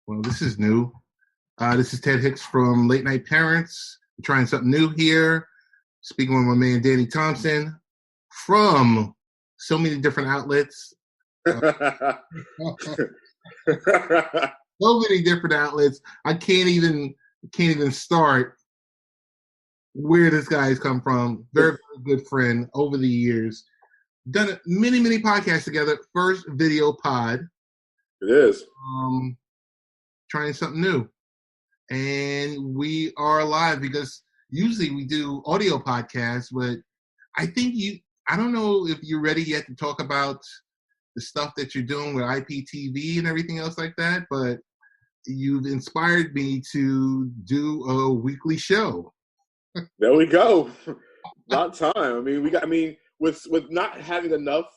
Well, this is new. This is Ted Hicks from Late Night Parents. We're trying something new here. Speaking with my man, Danny Thompson, from so many different outlets. So many different outlets. I can't even start where this guy's come from. Very, very good friend over the years. Done many podcasts together. First video pod. It is. Trying something new. And we are live because usually we do audio podcasts, but I don't know if you're ready yet to talk about the stuff that you're doing with IPTV and everything else like that, but you've inspired me to do a weekly show. There we go. About time. With not having enough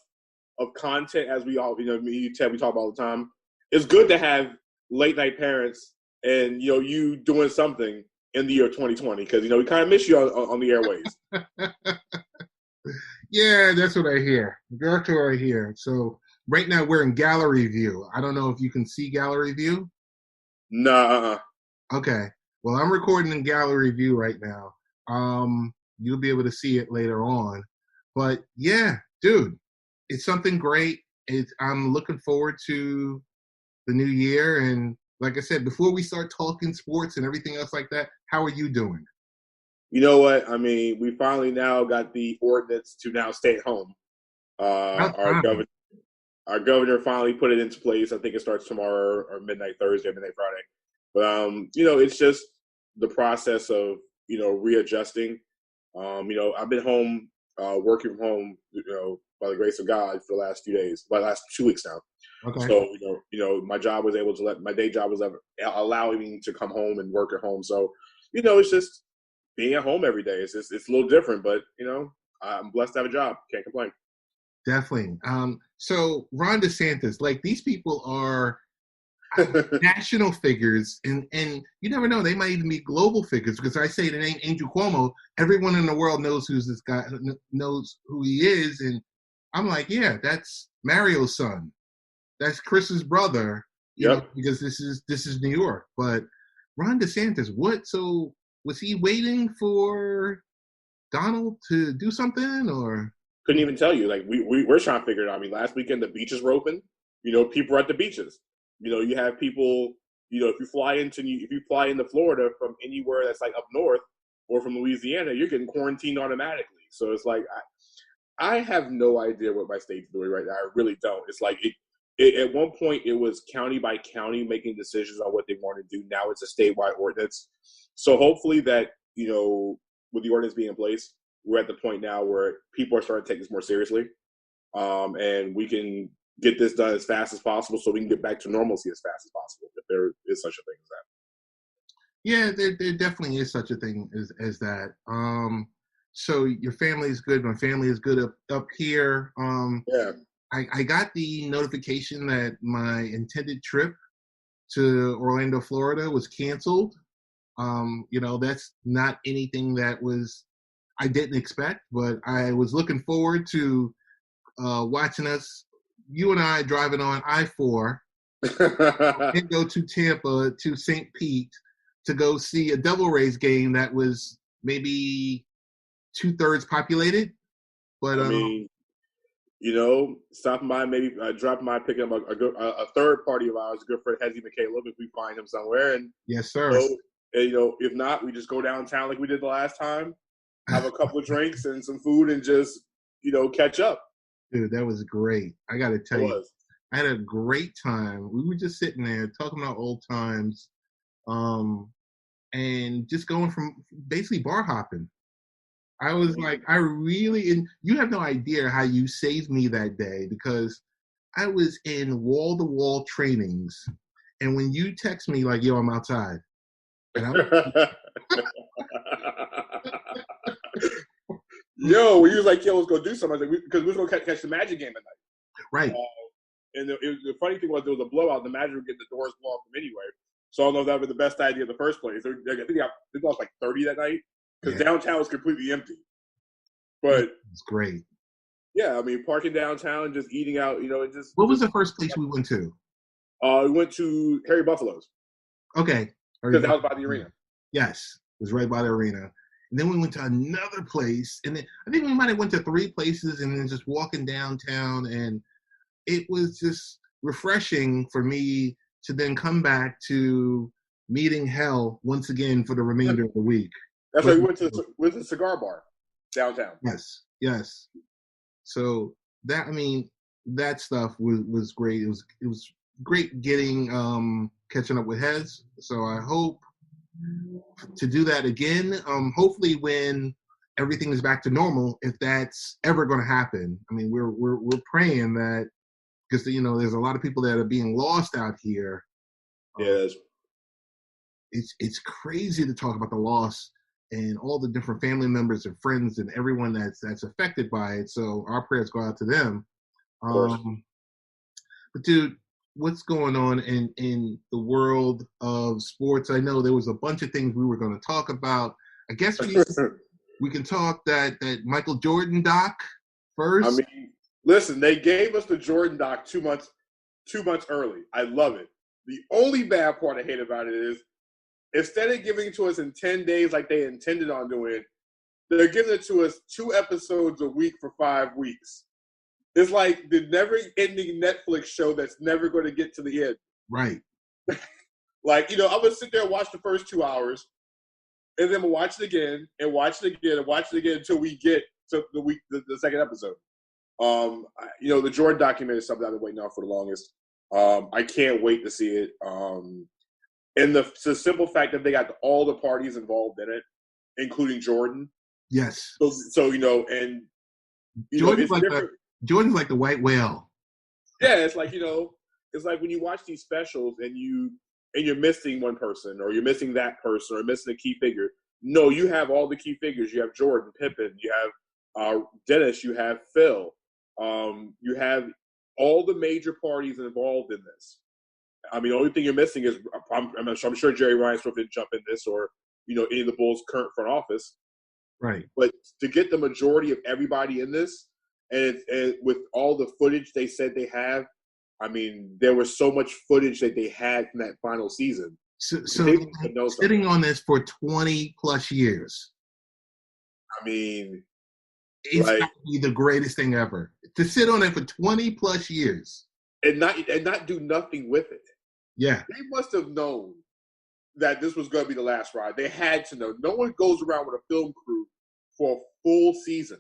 of content, as we all, me and Ted, we talk about all the time, it's good to have Late Night Parents and, you doing something in the year 2020, because, we kind of miss you on the airways. Yeah, that's what I hear. That's what I hear. So right now we're in gallery view. I don't know if you can see gallery view. Nah. Okay. Well, I'm recording in gallery view right now. You'll be able to see it later on. But yeah, dude, it's something great. I'm looking forward to the new year. And like I said, before we start talking sports and everything else like that, how are you doing? You know what? We finally now got the ordinance to now stay at home. Our governor finally put it into place. I think it starts tomorrow or midnight Thursday, midnight Friday. But, it's just the process of, readjusting. I've been home, working from home, by the grace of God for the last few days, the last 2 weeks now. Okay. So, my job was able to my day job was allowing me to come home and work at home. So, it's just being at home every day. It's a little different, but, I'm blessed to have a job. Can't complain. Definitely. So Ron DeSantis, these people are national figures, and you never know, they might even be global figures, because I say the name Angel Cuomo, everyone in the world knows who's this guy, knows who he is, and I'm like, yeah, that's Mario's son, that's Chris's brother, because this is New York. But Ron DeSantis, so was he waiting for Donald to do something, or? Couldn't even tell you. We're trying to figure it out. Last weekend the beaches were open. People were at the beaches. You have people. If you fly into Florida from anywhere that's up north or from Louisiana, you're getting quarantined automatically. So it's I have no idea what my state's doing right now. I really don't. It's at one point it was county by county making decisions on what they want to do. Now it's a statewide ordinance. So hopefully that with the ordinance being in place, we're at the point now where people are starting to take this more seriously, and we can get this done as fast as possible so we can get back to normalcy as fast as possible, if there is such a thing as that. Yeah, there definitely is such a thing as that. So your family is good. My family is good up here. Yeah. I got the notification that my intended trip to Orlando, Florida was canceled. That's not anything that I didn't expect, but I was looking forward to watching you and I driving on I-4 and go to Tampa, to St. Pete, to go see a Devil Rays game that was maybe 2/3 populated. But stopping by, maybe dropping by, picking up a third party of ours, a good friend, Hezzy McCaleb, if we find him somewhere. And yes, sir. If not, we just go downtown like we did the last time, have a couple of drinks and some food, and just catch up. Dude, that was great. I got to tell you, I had a great time. We were just sitting there talking about old times, and just going from basically bar hopping. I was and you have no idea how you saved me that day, because I was in wall-to-wall trainings, and when you text me yo, I'm outside, and Yo, we was yo, let's go do something, because we was gonna catch the Magic game at night. Right. And the funny thing was, there was a blowout. The Magic were getting the doors blown off them anyway. So I don't know if that was the best idea in the first place. I think they lost 30 that night, because downtown was completely empty. But it's great. Yeah, parking downtown, just eating out, and just. What was the first place we went to? We went to Harry Buffalo's. Okay. Because that was by the arena. Yes, it was right by the arena. And then we went to another place, and then I think we might have went to 3 places, and then just walking downtown, and it was just refreshing for me to then come back to meeting hell once again for the remainder of the week. That's why we went to the cigar bar downtown. Yes, yes. So that, I mean, that stuff was great. It was great getting catching up with Hez. So I hope to do that again. Hopefully when everything is back to normal, if that's ever going to happen. I mean, we're praying that, because there's a lot of people that are being lost out here. Yes. It's crazy to talk about the loss and all the different family members and friends and everyone that's affected by it. So our prayers go out to them. But dude, what's going on in the world of sports? I know there was a bunch of things we were going to talk about. I guess we can talk that Michael Jordan doc first. I mean, listen, they gave us the Jordan doc 2 months early. I love it. The only bad part I hate about it is, instead of giving it to us in 10 days like they intended on doing, they're giving it to us 2 episodes a week for 5 weeks. It's like the never-ending Netflix show that's never going to get to the end. Right. Like, I'm going to sit there and watch the first 2 hours, and then we'll watch it again, and watch it again, and watch it again until we get to the second episode. The Jordan document is something I've been waiting on for the longest. I can't wait to see it. And the simple fact that they got all the parties involved in it, including Jordan. Yes. So and Jordan's it's like Jordan's like the white whale. Yeah, it's like it's like when you watch these specials and you're missing one person, or you're missing that person, or missing a key figure. No, you have all the key figures. You have Jordan, Pippen, you have Dennis, you have Phil, you have all the major parties involved in this. I mean, the only thing you're missing is I'm sure Jerry Reinsdorf didn't jump in this, or any of the Bulls' current front office. Right. But to get the majority of everybody in this, and with all the footage they said they have, I mean, there was so much footage that they had from that final season. So sitting on this for 20 plus years. I mean, it's got to be the greatest thing ever to sit on it for 20 plus years and not do nothing with it. Yeah, they must have known that this was going to be the last ride. They had to know. No one goes around with a film crew for a full season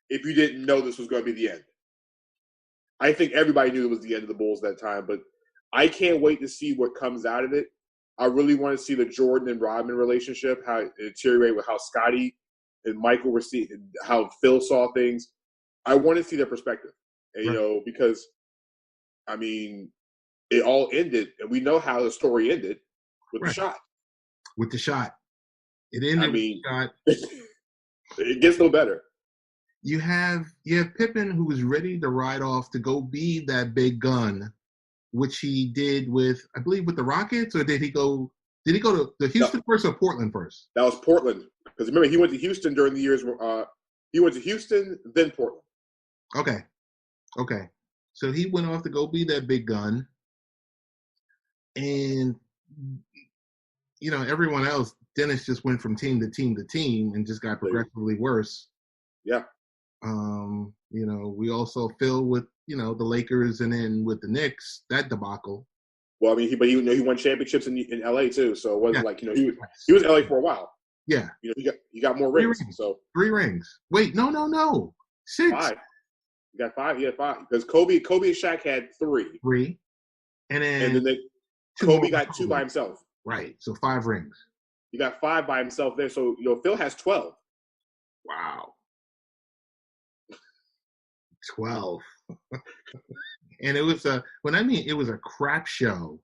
if you didn't know this was going to be the end. I think everybody knew it was the end of the Bulls that time, but I can't wait to see what comes out of it. I really want to see the Jordan and Rodman relationship, how it deteriorated with how Scotty and Michael were seeing, how Phil saw things. I want to see their perspective, and, because, I mean, it all ended, and we know how the story ended with the shot. With the shot. It ended with the shot. It gets no better. You have Pippen, who was ready to ride off to go be that big gun, which he did with, I believe, with the Rockets, or did he go to the Houston first or Portland first? That was Portland. Because remember, he went to Houston during the years he went to Houston, then Portland. Okay. So he went off to go be that big gun. And, everyone else, Dennis just went from team to team to team and just got progressively worse. Yeah. We also Phil with, the Lakers, and then with the Knicks, that debacle. Well, I mean, he won championships in LA too. So it wasn't like, he was LA for a while. Yeah. He got more rings. So 3 rings. Wait, no. 6. 5. You got 5. He had 5. Because Kobe and Shaq had 3. 3. And then Kobe got 2 by himself. Right. So 5 rings. He got 5 by himself there. So, Phil has 12. Wow. 12. And it was a crap show.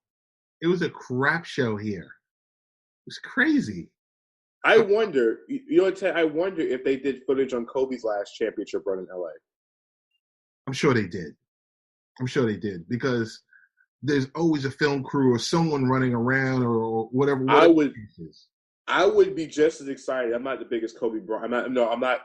It was a crap show here. It was crazy. I wonder, Ted, I wonder if they did footage on Kobe's last championship run in LA. I'm sure they did, because there's always a film crew or someone running around or whatever. I would be just as excited. I'm not the biggest Kobe bro. I'm not.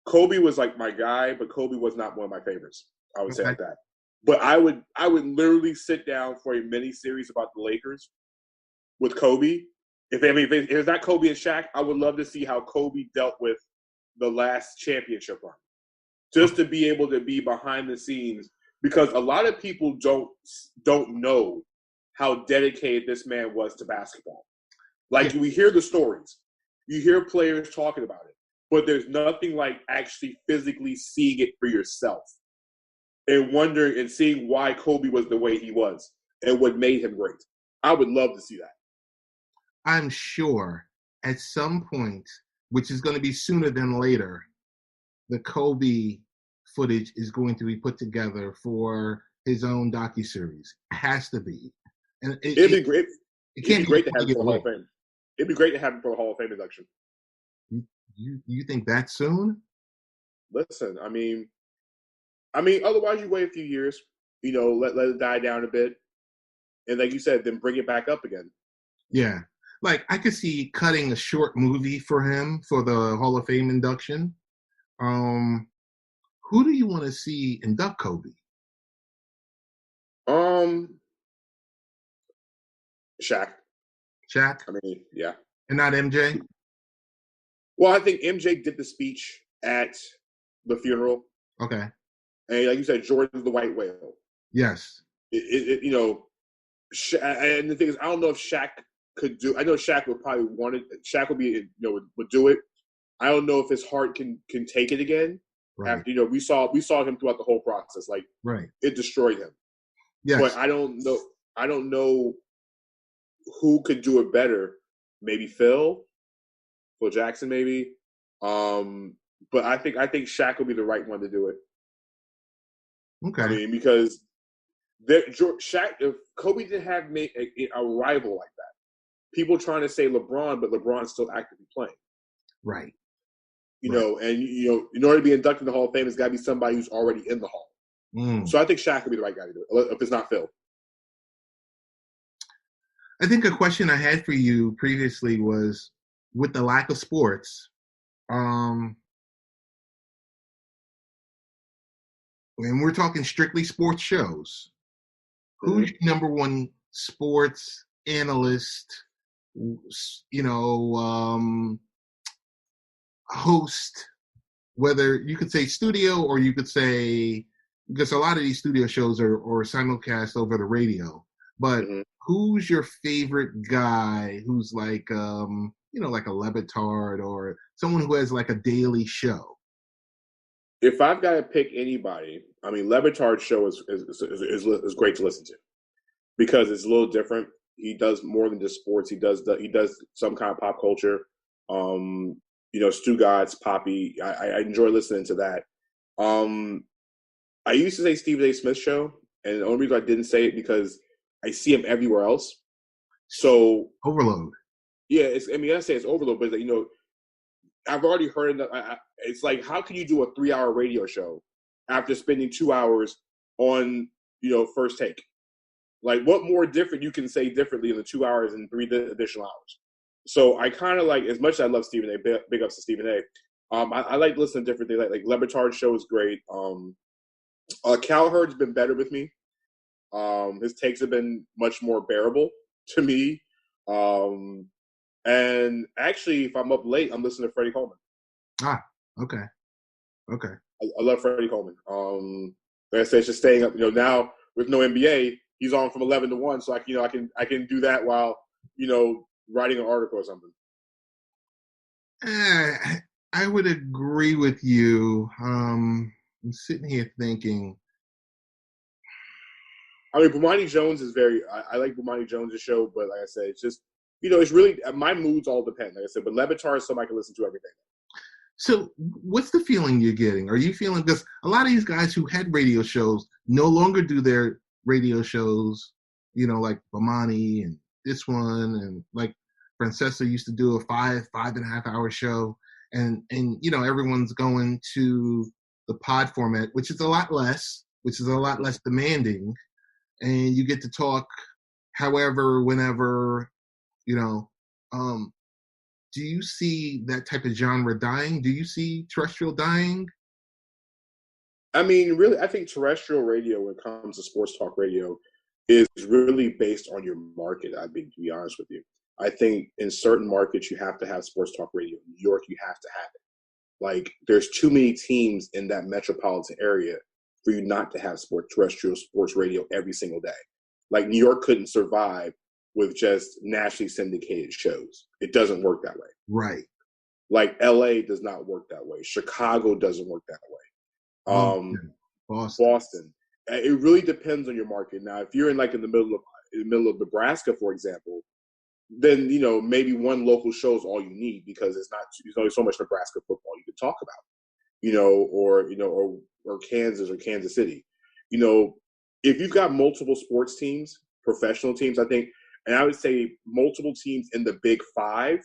Kobe was like my guy, but Kobe was not one of my favorites. I would say like that. But I would literally sit down for a mini series about the Lakers with Kobe. If it's not Kobe and Shaq, I would love to see how Kobe dealt with the last championship run. Just to be able to be behind the scenes, because a lot of people don't know how dedicated this man was to basketball. Like, we hear the stories. You hear players talking about it. But there's nothing like actually physically seeing it for yourself and wondering and seeing why Kobe was the way he was and what made him great. I would love to see that. I'm sure at some point, which is going to be sooner than later, the Kobe footage is going to be put together for his own docuseries. It has to be. And it'd be great. It'd be great to have him for the Hall of Fame. It'd be great to have him for the Hall of Fame induction. You think that soon? Listen, I mean, otherwise you wait a few years, let it die down a bit, and like you said, then bring it back up again. Yeah, like I could see cutting a short movie for him for the Hall of Fame induction. Who do you want to see induct Kobe? Shaq. Shaq? I mean, yeah. And not MJ? Well, I think MJ did the speech at the funeral. Okay. And like you said, Jordan's the white whale. Yes. And the thing is, I don't know if Shaq could do. I know Shaq would probably want it. Shaq would be, would do it. I don't know if his heart can take it again. Right. After we saw him throughout the whole process. Like, right. It destroyed him. Yes. But I don't know who could do it better. Maybe Phil Jackson, maybe. But I think Shaq would be the right one to do it. Okay. I mean, because Shaq, if Kobe didn't have a rival like that, people trying to say LeBron, but LeBron's still actively playing. Right. In order to be inducted in the Hall of Fame, it's got to be somebody who's already in the Hall. So I think Shaq would be the right guy to do it, if it's not Phil. I think a question I had for you previously was, with the lack of sports, and we're talking strictly sports shows, who's your number one sports analyst, host, whether you could say studio or you could say, because a lot of these studio shows are simulcast over the radio, but who's your favorite guy who's like, like a Levitard or someone who has like a daily show? If I've got to pick anybody, I mean, Levitard's show is great to listen to because it's a little different. He does more than just sports. He does some kind of pop culture. Stugatz, Poppy. I enjoy listening to that. I used to say Stephen A. Smith show, and the only reason I didn't say it because I see him everywhere else. So overload. Yeah, I say it's overload, but I've already heard it. It's like, how can you do a 3-hour radio show after spending 2 hours on First Take? Like, what more different you can say differently in the 2 hours and 3 additional hours? So I kind of like, as much as I love Stephen A. Big ups to Stephen A. I like listening to different things. Like Levitard's show is great. Cowherd's been better with me. His takes have been much more bearable to me. And actually, if I'm up late, I'm listening to Freddie Coleman. Okay. I love Freddie Coleman. Like I said, it's just staying up. Now with no NBA, he's on from 11 to 1, so I can do that while writing an article or something. I would agree with you. I'm sitting here thinking. I mean, Bomani Jones is I like Bomani Jones' show, but like I said, it's just, it's really, my moods all depend, like I said, but Levitard is something I can listen to every day. So what's the feeling you're getting? Are you feeling, because a lot of these guys who had radio shows no longer do their radio shows, like Bomani and this one, and like Francesca used to do a 5.5 hour show, and everyone's going to the pod format, which is a lot less demanding, and you get to talk however, whenever, do you see that type of genre dying? Do you see terrestrial dying? I mean, really, I think terrestrial radio, when it comes to sports talk radio, is really based on your market. To be honest with you. I think in certain markets you have to have sports talk radio. In New York, you have to have it. Like, there's too many teams in that metropolitan area for you not to have terrestrial sports radio every single day. Like, New York couldn't survive with just nationally syndicated shows. It doesn't work that way. Right. Like, LA does not work that way. Chicago doesn't work that way. Boston. It really depends on your market. Now, if you're in the middle of Nebraska, for example, then maybe one local show is all you need, because there's only so much Nebraska football you can talk about, or Kansas or Kansas City. If you've got multiple sports teams, professional teams, I think, and I would say multiple teams in the Big Five.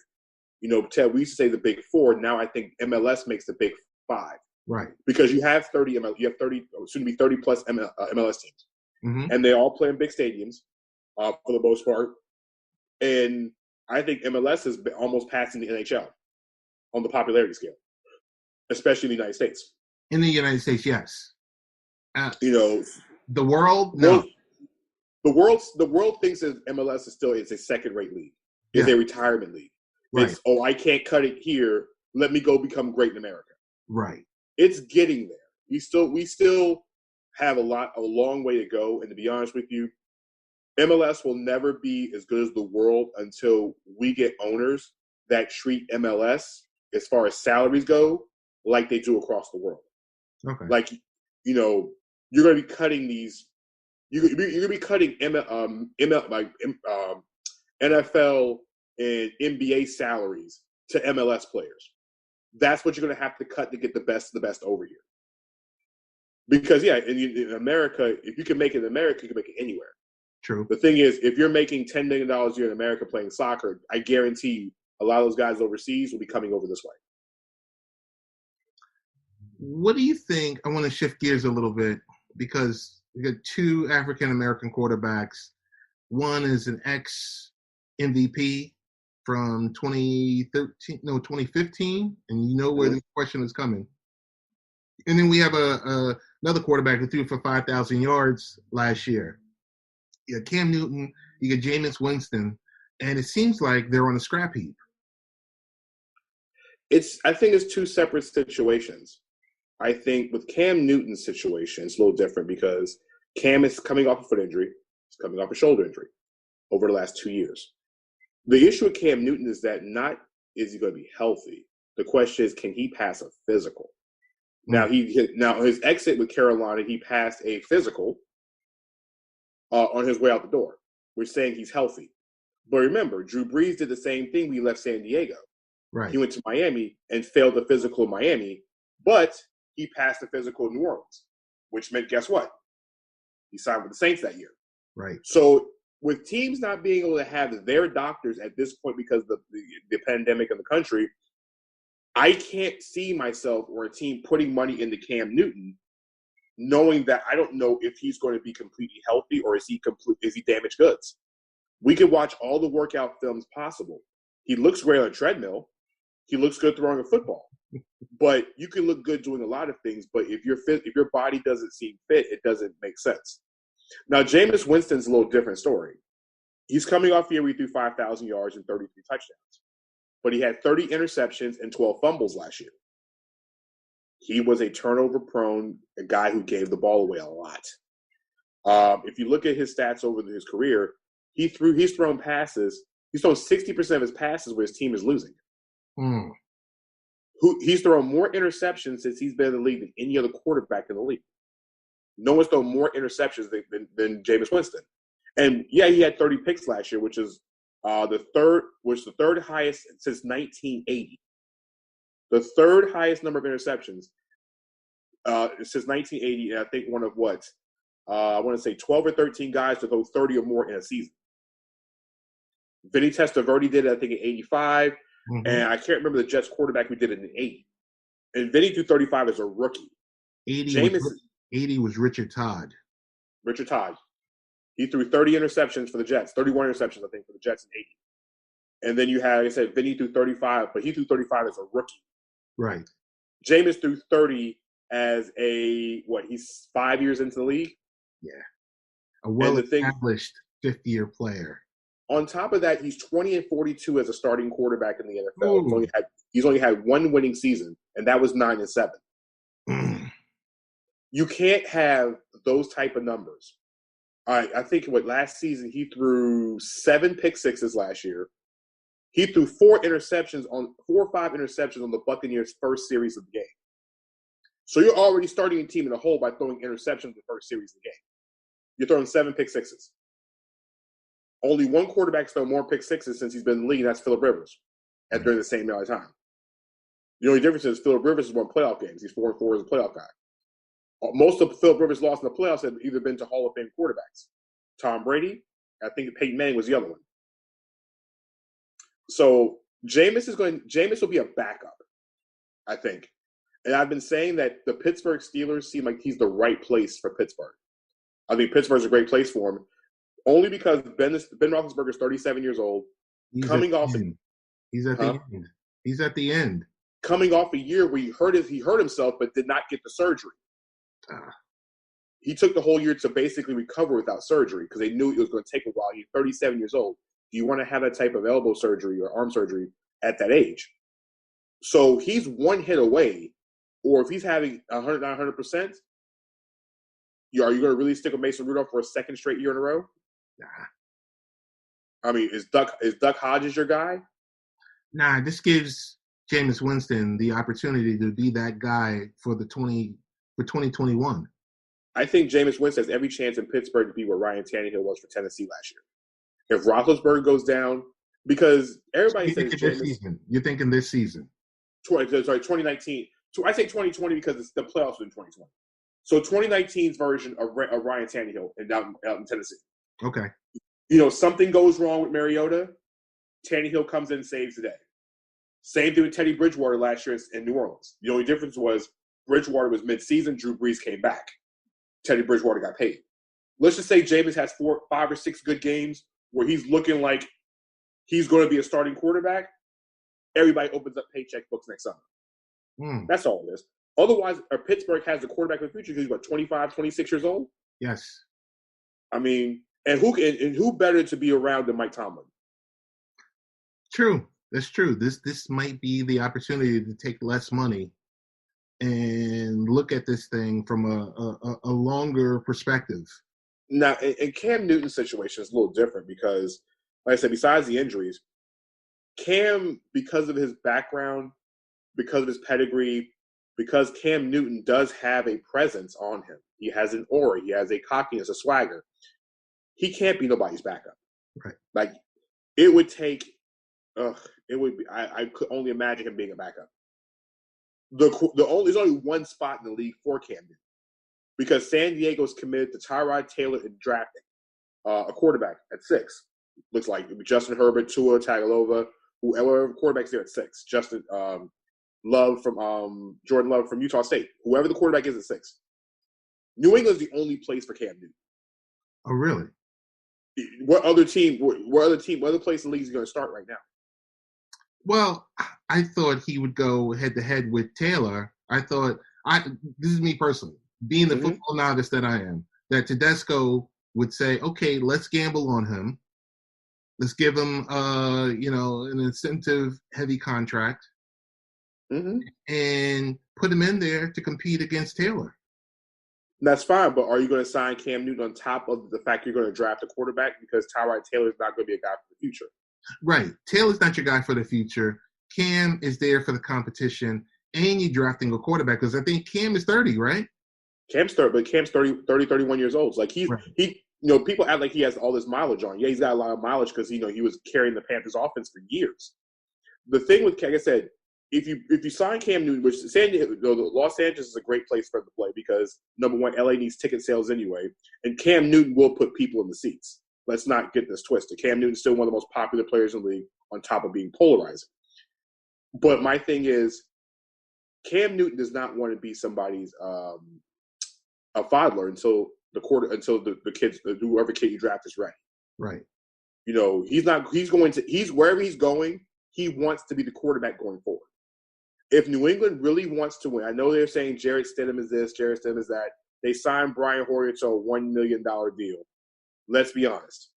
Ted, we used to say the Big Four. Now I think MLS makes the Big Five, right? Because you have 30 soon to be 30 plus MLS teams, and they all play in big stadiums for the most part. And I think MLS is almost passing the NHL on the popularity scale, especially in the United States. In the United States, yes. The world, no. The world thinks that MLS is a second-rate league. It's a retirement league. Right. It's, I can't cut it here. Let me go become great in America. Right. It's getting there. We still have a long way to go. And to be honest with you, MLS will never be as good as the world until we get owners that treat MLS, as far as salaries go, like they do across the world. Okay. Like, you're going to be cutting these. You're going to be cutting NFL and NBA salaries to MLS players. That's what you're going to have to cut to get the best of the best over here. Because in America, if you can make it in America, you can make it anywhere. True. The thing is, if you're making $10 million a year in America playing soccer, I guarantee you a lot of those guys overseas will be coming over this way. What do you think? I want to shift gears a little bit, because we got two African-American quarterbacks. One is an ex-MVP from 2015, and where the question is coming. And then we have another quarterback who threw for 5,000 yards last year. You got Cam Newton, you got Jameis Winston, and it seems like they're on a scrap heap. I think it's two separate situations. I think with Cam Newton's situation, it's a little different because Cam is coming off a foot injury. He's coming off a shoulder injury over the last 2 years. The issue with Cam Newton is that not is he going to be healthy. The question is, can he pass a physical? Mm-hmm. Now his exit with Carolina, he passed a physical on his way out the door, which is saying he's healthy. But remember, Drew Brees did the same thing when he left San Diego. Right. He went to Miami and failed the physical in Miami, but he passed the physical in New Orleans, which meant, guess what? He signed with the Saints that year. Right. So with teams not being able to have their doctors at this point because of the pandemic in the country, I can't see myself or a team putting money into Cam Newton knowing that I don't know if he's going to be completely healthy or is he damaged goods. We could watch all the workout films possible. He looks great on a treadmill. He looks good throwing a football. But you can look good doing a lot of things, but if your body doesn't seem fit, it doesn't make sense. Now, Jameis Winston's a little different story. He's coming off a year where he threw 5,000 yards and 33 touchdowns. But he had 30 interceptions and 12 fumbles last year. He was a turnover-prone guy who gave the ball away a lot. If you look at his stats over his career, he's thrown passes. He's thrown 60% of his passes where his team is losing. Mm. He's thrown more interceptions since he's been in the league than any other quarterback in the league. No one's thrown more interceptions than Jameis Winston. And he had 30 picks last year, which is the third highest since 1980. The third highest number of interceptions since 1980, and I think one of I want to say 12 or 13 guys to throw 30 or more in a season. Vinny Testaverde did it, I think, in 85. Mm-hmm. And I can't remember the Jets quarterback who did it in 80. And Vinny threw 35 as a rookie. 80 was Richard Todd. Richard Todd. He threw 30 interceptions for the Jets, 31 interceptions, I think, for the Jets in 80. And then you had, like I said, Vinny threw 35, but he threw 35 as a rookie. Right. Jameis threw 30 as he's 5 years into the league? Yeah. A And the thing, well-established 50-year player. on top of that, he's 20-42 as a starting quarterback in the NFL. Ooh. He's only had one winning season, and that was 9-7. Mm. You can't have those type of numbers. I think last season he threw 7 pick sixes last year. He threw 4 or 5 interceptions on the Buccaneers' first series of the game. So you're already starting a team in a hole by throwing interceptions in the first series of the game. You're throwing 7 pick sixes. Only one quarterback's thrown more pick sixes since he's been in the league, and that's Phillip Rivers, during the same amount of time. The only difference is Phillip Rivers has won playoff games. He's 4-4 as a playoff guy. Most of Phillip Rivers' loss in the playoffs have either been to Hall of Fame quarterbacks. Tom Brady, I think Peyton Manning was the other one. So Jameis will be a backup, I think. And I've been saying that the Pittsburgh Steelers seem like he's the right place for Pittsburgh. I think Pittsburgh's a great place for him, only because Ben Roethlisberger is 37 years old. He's at the end. He's at the end. Coming off a year where he hurt himself but did not get the surgery. He took the whole year to basically recover without surgery because they knew it was going to take a while. He's 37 years old. Do you want to have that type of elbow surgery or arm surgery at that age? So he's one hit away, or if he's having 100%, are you going to really stick with Mason Rudolph for a second straight year in a row? Nah. I mean, is Duck Hodges your guy? Nah, this gives Jameis Winston the opportunity to be that guy for 2021. I think Jameis Winston has every chance in Pittsburgh to be where Ryan Tannehill was for Tennessee last year. If Roethlisberger goes down, because everybody says You're thinking this season. 2019. So I say 2020 because the playoffs were in 2020. So 2019's version of Ryan Tannehill out in Tennessee. Okay. Something goes wrong with Mariota, Tannehill comes in and saves the day. Same thing with Teddy Bridgewater last year in New Orleans. The only difference was Bridgewater was mid-season, Drew Brees came back. Teddy Bridgewater got paid. Let's just say Jameis has 5 or 6 good games where he's looking like he's going to be a starting quarterback. Everybody opens up paycheck books next summer. That's all it is. Otherwise, Pittsburgh has the quarterback of the future because he's, 25, 26 years old? Yes. I mean, and who better to be around than Mike Tomlin? True. That's true. This might be the opportunity to take less money and look at this thing from a longer perspective. Now, in Cam Newton's situation, it's a little different because, like I said, besides the injuries, Cam, because of his background, because of his pedigree, because Cam Newton does have a presence on him. He has an aura. He has a cockiness, a swagger. He can't be nobody's backup. Right. Like, it would take it would be. I could only imagine him being a backup. There's only one spot in the league for Cam Newton because San Diego's committed to Tyrod Taylor in drafting a quarterback at 6. Looks like Justin Herbert, Tua Tagovailoa, whoever quarterback's there at 6. Justin Love from Jordan Love from Utah State. Whoever the quarterback is at 6. New England's the only place for Cam Newton. Oh, really? What other place in the league is he going to start right now? Well, I thought he would go head-to-head with Taylor. This is me personally, being the football novice that I am, that Tedesco would say, okay, let's gamble on him. Let's give him, an incentive-heavy contract and put him in there to compete against Taylor. That's fine, but are you going to sign Cam Newton on top of the fact you're going to draft a quarterback because Tyrod Taylor is not going to be a guy for the future? Right. Taylor's not your guy for the future. Cam is there for the competition, and you're drafting a quarterback because I think Cam is 30, right? Cam's 30, 31 years old. Like people act like he has all this mileage on. Yeah, he's got a lot of mileage because he was carrying the Panthers offense for years. The thing with, like I said, if you sign Cam Newton, which Los Angeles is a great place for him to play because number one, LA needs ticket sales anyway, and Cam Newton will put people in the seats. Let's not get this twisted. Cam Newton's still one of the most popular players in the league on top of being polarizing. But my thing is, Cam Newton does not want to be somebody's a fodder until the kids, whoever kid you draft is ready. Right. He's wherever he's going, he wants to be the quarterback going forward. If New England really wants to win, I know they're saying Jarrett Stidham is this, Jarrett Stidham is that. They signed Brian Hoyer to a $1 million deal. let's be honest.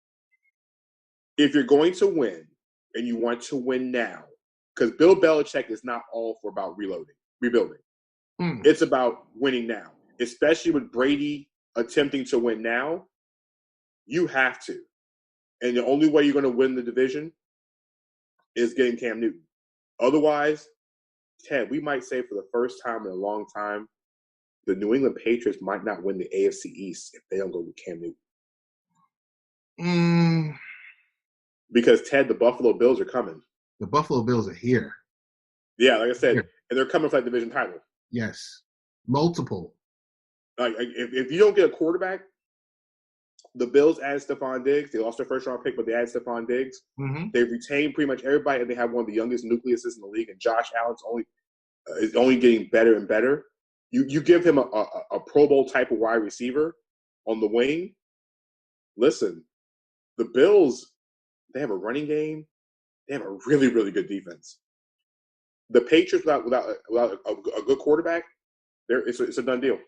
If you're going to win and you want to win now, because Bill Belichick is not all for about rebuilding. It's about winning now, especially with Brady attempting to win now. You have to. And the only way you're going to win the division is getting Cam Newton. Otherwise, Ted, we might say for the first time in a long time, the New England Patriots might not win the AFC East if they don't go with Cam Newton. Because, Ted, the Buffalo Bills are coming. The Buffalo Bills are here. Yeah, like I said, and they're coming for that division title. Yes. Multiple. Like, if you don't get a quarterback, the Bills added Stephon Diggs. They lost their first-round pick, but they added Stephon Diggs. They've retained pretty much everybody, and they have one of the youngest nucleuses in the league, and Josh Allen's is only getting better and better. You give him a Pro Bowl type of wide receiver on the wing. Listen, the Bills, they have a running game. They have a really, really good defense. The Patriots, without a good quarterback, it's a done deal.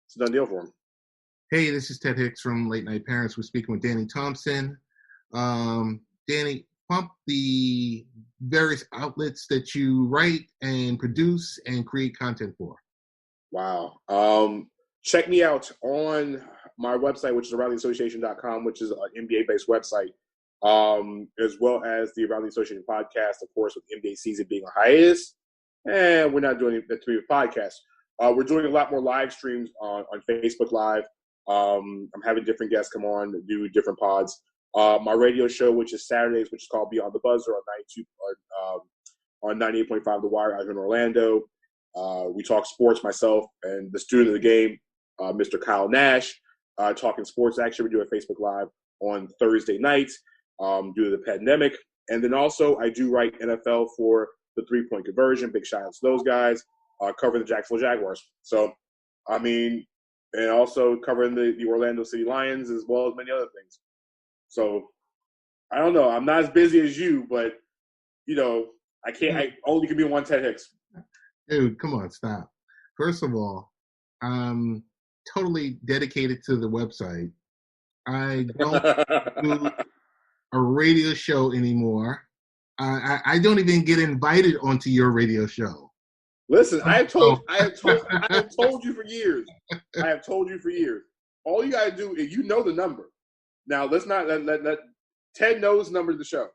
It's a done deal for them. Hey, this is Ted Hicks from Late Night Parents. We're speaking with Danny Thompson. Danny, pump the various outlets that you write and produce and create content for. Wow. Check me out on my website, which is aroundtheassociation.com, which is an NBA-based website, as well as the Around the Association podcast, of course, with NBA season being a hiatus. And we're not doing that to be a podcast. We're doing a lot more live streams on Facebook Live. I'm having different guests come on and do different pods. My radio show, which is Saturdays, which is called Beyond the Buzzer on 98.5 The Wire out here in Orlando. We talk sports, myself and the student of the game, Mr. Kyle Nash, talking sports action. We do a Facebook Live on Thursday nights due to the pandemic. And then also I do write NFL for the 3-point conversion. Big shout out to those guys. Covering the Jacksonville Jaguars. So, I mean, and also covering the Orlando City Lions as well as many other things. So, I don't know. I'm not as busy as you, but, I only can be one Ted Hicks. Dude, come on, stop. First of all, I'm totally dedicated to the website. I don't do a radio show anymore. I don't even get invited onto your radio show. Listen, I have told you for years. I have told you for years. All you gotta do is the number. Now let's not let Ted knows the number of the show.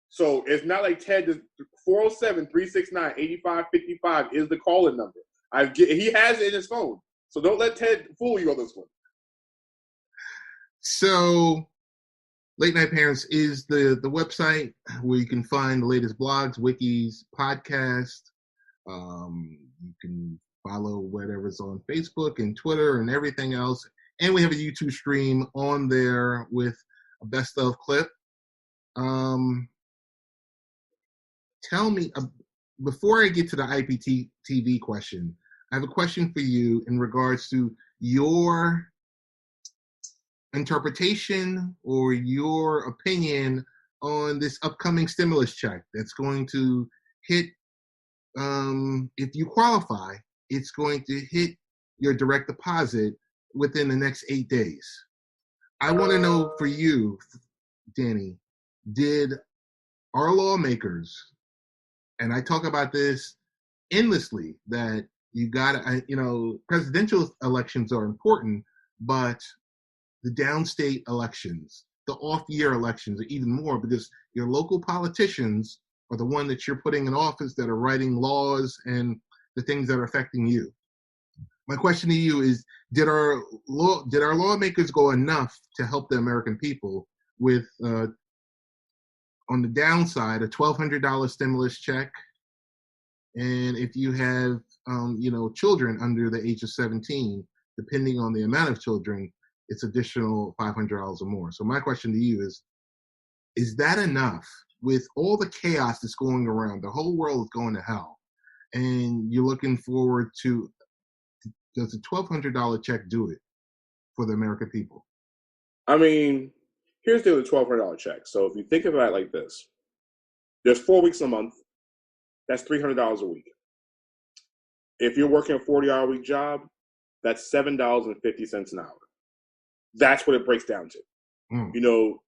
So it's not like Ted does 407-369-8555 is the call-in number. He has it in his phone. So don't let Ted fool you on this one. So Late Night Parents is the website where you can find the latest blogs, wikis, podcasts. You can follow whatever's on Facebook and Twitter and everything else. And we have a YouTube stream on there with a best of clip. Tell me, before I get to the IPTV question, I have a question for you in regards to your interpretation or your opinion on this upcoming stimulus check that's going to hit. If you qualify, it's going to hit your direct deposit within the next 8 days. I want to know for you, Danny, did our lawmakers, and I talk about this endlessly, that presidential elections are important, but the downstate elections, the off-year elections are even more, because your local politicians are the one that you're putting in office that are writing laws and the things that are affecting you. My question to you is, did our lawmakers go enough to help the American people with, on the downside, a $1,200 stimulus check? And if you have, children under the age of 17, depending on the amount of children, it's additional $500 or more. So my question to you is that enough? With all the chaos that's going around, the whole world is going to hell, and you're looking forward to, does a $1,200 check do it for the American people? I mean, here's the $1,200 check. So if you think about it like this, there's 4 weeks a month. That's $300 a week. If you're working a 40-hour week job, that's $7.50 an hour. That's what it breaks down to. Mm. You know,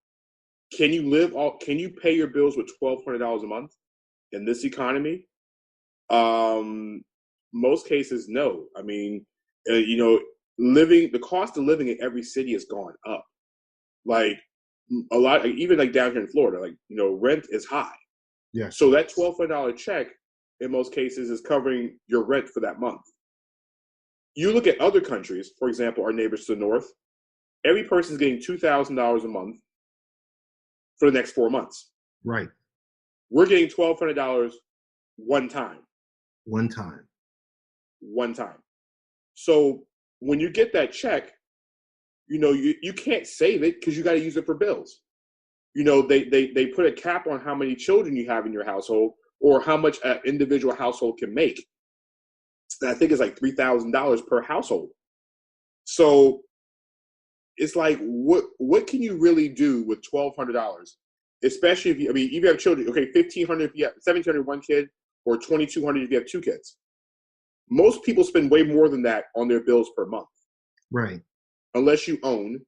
can you pay your bills with $1,200 a month in this economy? Most cases, no. I mean, you know, the cost of living in every city has gone up. Like a lot, even like down here in Florida, like, you know, rent is high. Yes. So that $1,200 check, in most cases, is covering your rent for that month. You look at other countries, for example, our neighbors to the north, every person's getting $2,000 a month for the next 4 months. Right. We're getting $1,200 one time. One time. One time. So when you get that check, you know, you can't save it because you got to use it for bills. You know, they put a cap on how many children you have in your household or how much an individual household can make. And I think it's like $3,000 per household. So it's like, what can you really do with $1,200? Especially if you have children. Okay, $1,500 if you have $1,700 one kid, or $2,200 if you have two kids. Most people spend way more than that on their bills per month. Right. Unless you own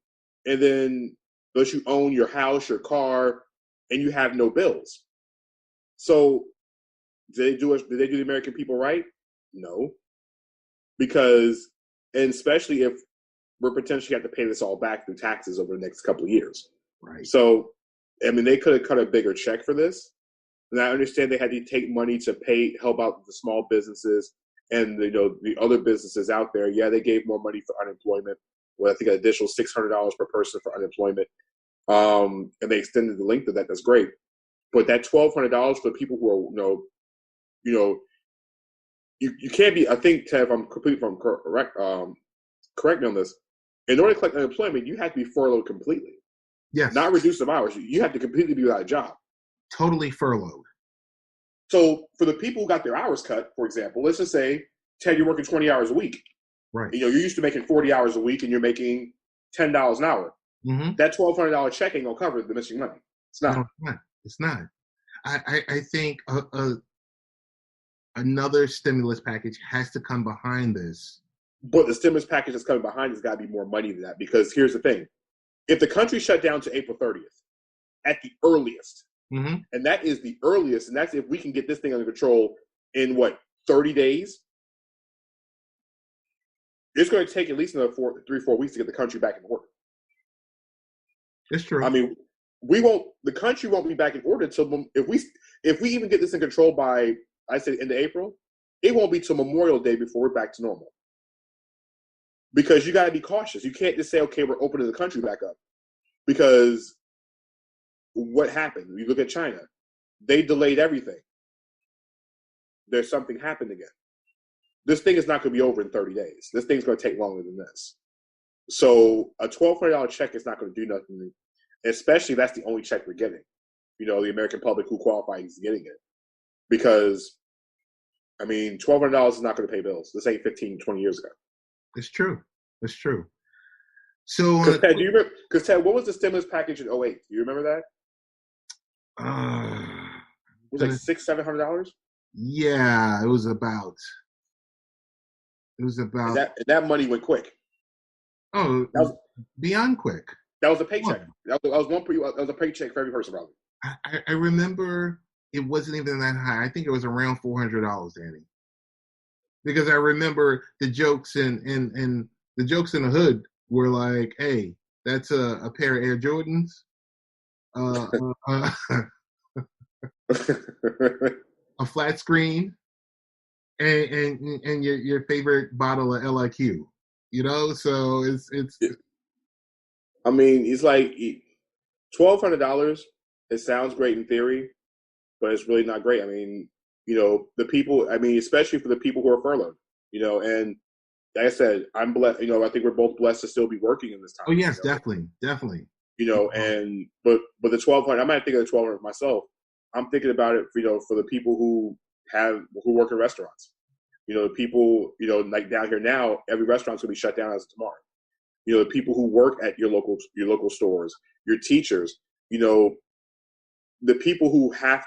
your house, your car, and you have no bills. So did they do the American people right? No. Because, and especially if we're potentially have to pay this all back through taxes over the next couple of years. Right. So, I mean, they could have cut a bigger check for this. And I understand they had to take money to help out the small businesses and, you know, the other businesses out there. Yeah, they gave more money for unemployment. Well, I think an additional $600 per person for unemployment. And they extended the length of that. That's great. But that $1,200 for people who are, you can't be, I think, Ted, if I'm correct me on this, in order to collect unemployment, you have to be furloughed completely. Yes. Not reduce some hours. You have to completely be without a job. Totally furloughed. So for the people who got their hours cut, for example, let's just say, Ted, you're working 20 hours a week. Right. You know, you're used to making 40 hours a week and you're making $10 an hour. Mm-hmm. That $1,200 check ain't going to cover the missing money. It's not. No, it's not. I think another stimulus package has to come behind this. But the stimulus package that's coming behind has got to be more money than that, because here's the thing. If the country shut down to April 30th, at the earliest, mm-hmm. and that is the earliest, and that's if we can get this thing under control in, 30 days? It's going to take at least another 3-4 weeks to get the country back in order. It's true. I mean, the country won't be back in order until, if we even get this in control by, I said, end of April, it won't be till Memorial Day before we're back to normal. Because you got to be cautious. You can't just say, okay, we're opening the country back up. Because what happened? You look at China. They delayed everything. There's something happened again. This thing is not going to be over in 30 days. This thing's going to take longer than this. So a $1,200 check is not going to do nothing. Especially if that's the only check we're getting. You know, the American public who qualifies is getting it. Because, I mean, $1,200 is not going to pay bills. This ain't 15, 20 years ago. It's true. It's true. So, because Ted, what was the stimulus package in 2008? Do you remember that? It was like $600-700. Yeah, it was about. That money went quick. Oh, that was beyond quick. That was a paycheck. That was a paycheck for every person, probably. I remember it wasn't even that high. I think it was around $400, Danny. Because I remember the jokes in the jokes in the hood were like, "Hey, that's a pair of Air Jordans, a flat screen, and your favorite bottle of LIQ." You know, so it's. I mean, it's like $1,200. It sounds great in theory, but it's really not great. I mean, you know, the people. I mean, especially for the people who are furloughed. You know, and like I said, I'm blessed. You know, I think we're both blessed to still be working in this time. Oh yes, you know? definitely. You know, and but the $1,200. I might think of the $1,200 myself. I'm thinking about it, you know, for the people who work in restaurants. You know, the people, you know, like down here now, every restaurant's gonna be shut down as of tomorrow. You know, the people who work at your local stores, your teachers. You know, the people who have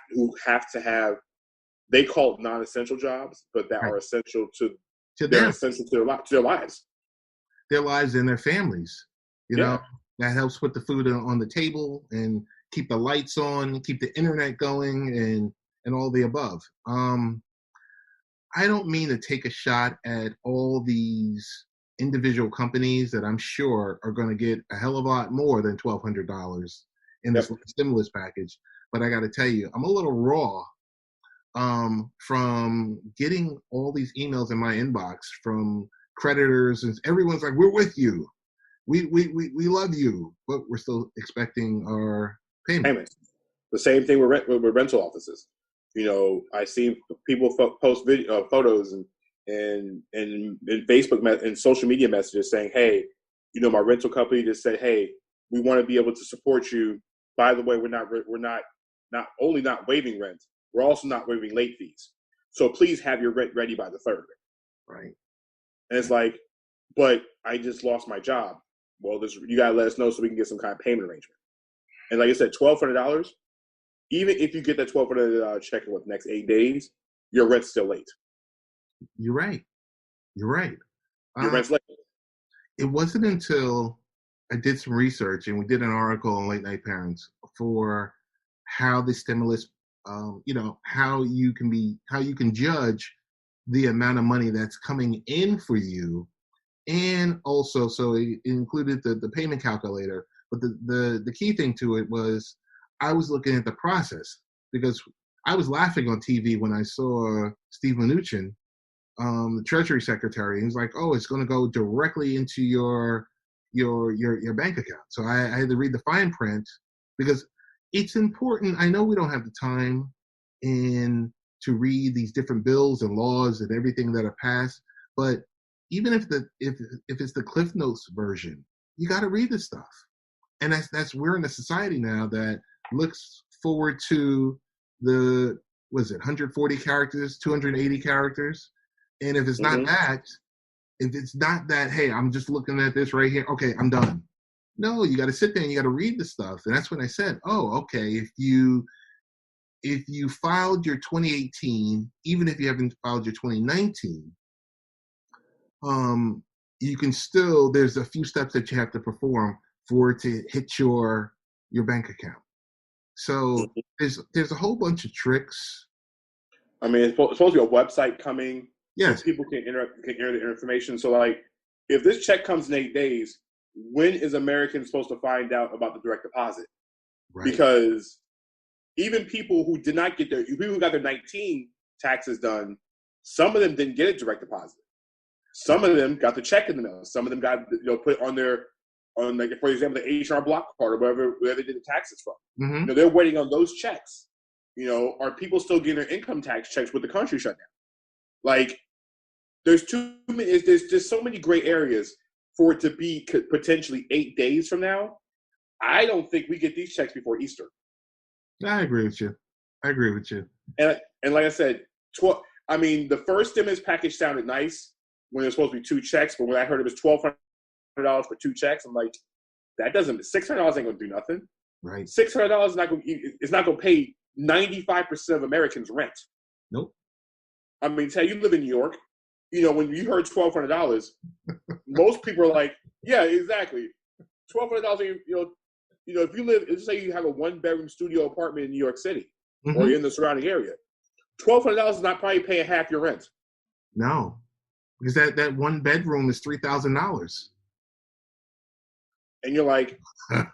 to have. They call it non-essential jobs, but that are essential to them. Essential to their lives. Their lives and their families. You know, that helps put the food on the table and keep the lights on, keep the internet going, and all the above. I don't mean to take a shot at all these individual companies that I'm sure are going to get a hell of a lot more than $1,200 in this stimulus package. But I got to tell you, I'm a little raw from getting all these emails in my inbox from creditors, and everyone's like, "We're with you. We love you," but we're still expecting our payments. The same thing with rental offices. You know, I see people post photos and Facebook and social media messages saying, "Hey, you know, my rental company just said, hey, we want to be able to support you. By the way, we're not only not waiving rent, we're also not waiving late fees. So please have your rent ready by the 3rd." Right. And it's like, but I just lost my job. Well, you gotta let us know so we can get some kind of payment arrangement. And like I said, $1,200. Even if you get that $1,200 check in the next 8 days, your rent's still late. You're right. Your rent's late. It wasn't until I did some research and we did an article on Late Night Parents for how the stimulus, how you can judge the amount of money that's coming in for you, and also so it included the payment calculator. But the key thing to it was I was looking at the process, because I was laughing on TV when I saw Steve Mnuchin, the Treasury Secretary. He was like, "Oh, it's going to go directly into your bank account." So I had to read the fine print, because it's important. I know we don't have the time to read these different bills and laws and everything that are passed, but even if it's the Cliff Notes version, you got to read this stuff. And we're in a society now that looks forward to the 140 characters, 280 characters, and if it's not that, hey, I'm just looking at this right here, okay, I'm done. No, you got to sit there and you got to read the stuff. And that's when I said, oh, okay, if you filed your 2018, even if you haven't filed your 2019, you can still, there's a few steps that you have to perform for it to hit your bank account. So there's a whole bunch of tricks. I mean, it's supposed to be a website coming. Yes. So people can enter the information. So, like, if this check comes in 8 days, when is Americans supposed to find out about the direct deposit? Right. Because even people who did not get people who got their 19 taxes done, some of them didn't get a direct deposit. Some of them got the check in the mail. Some of them got put on like, for example, the HR block card or where they did the taxes from. Mm-hmm. They're waiting on those checks. Are people still getting their income tax checks with the country shut down? Like, there's just so many gray areas for it to be potentially 8 days from now. I don't think we get these checks before Easter. I agree with you. And like I said, the first stimulus package sounded nice when it was supposed to be 2 checks, but when I heard it was $1,200 for 2 checks, I'm like, $600 ain't gonna do nothing. Right. $600 is not gonna pay 95% of Americans' rent. Nope. I mean, Ted, you live in New York. When you heard $1,200, most people are like, yeah, exactly. $1,200, if you live, let's say you have a 1-bedroom studio apartment in New York City or in the surrounding area, $1,200 is not probably paying half your rent. No, because that 1 bedroom is $3,000. And you're like, and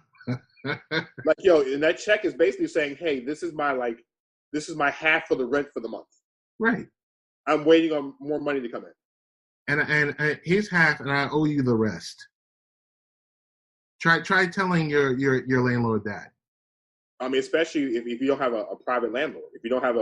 that check is basically saying, hey, this is my half of the rent for the month. Right. I'm waiting on more money to come in. And here's half, and I owe you the rest. Try telling your landlord that. I mean, especially if you don't have a private landlord, if you don't have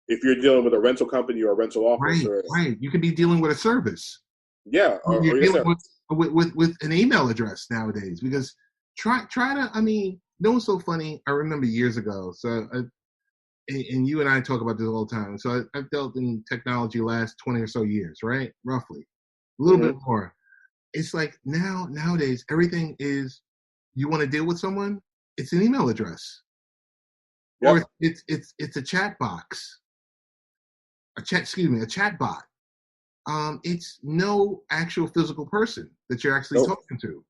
if you're dealing with a rental company or a rental office, right. You could be dealing with a service. Yeah, or you're dealing with an email address nowadays. Because try to. I mean, what's so funny? I remember years ago. So. And you and I talk about this all the time. So I've dealt in technology last 20 or so years, right? Roughly. A little bit more. It's like nowadays, everything is, you want to deal with someone, it's an email address. Yep. Or it's a chat box. A chat bot. It's no actual physical person that you're actually talking to.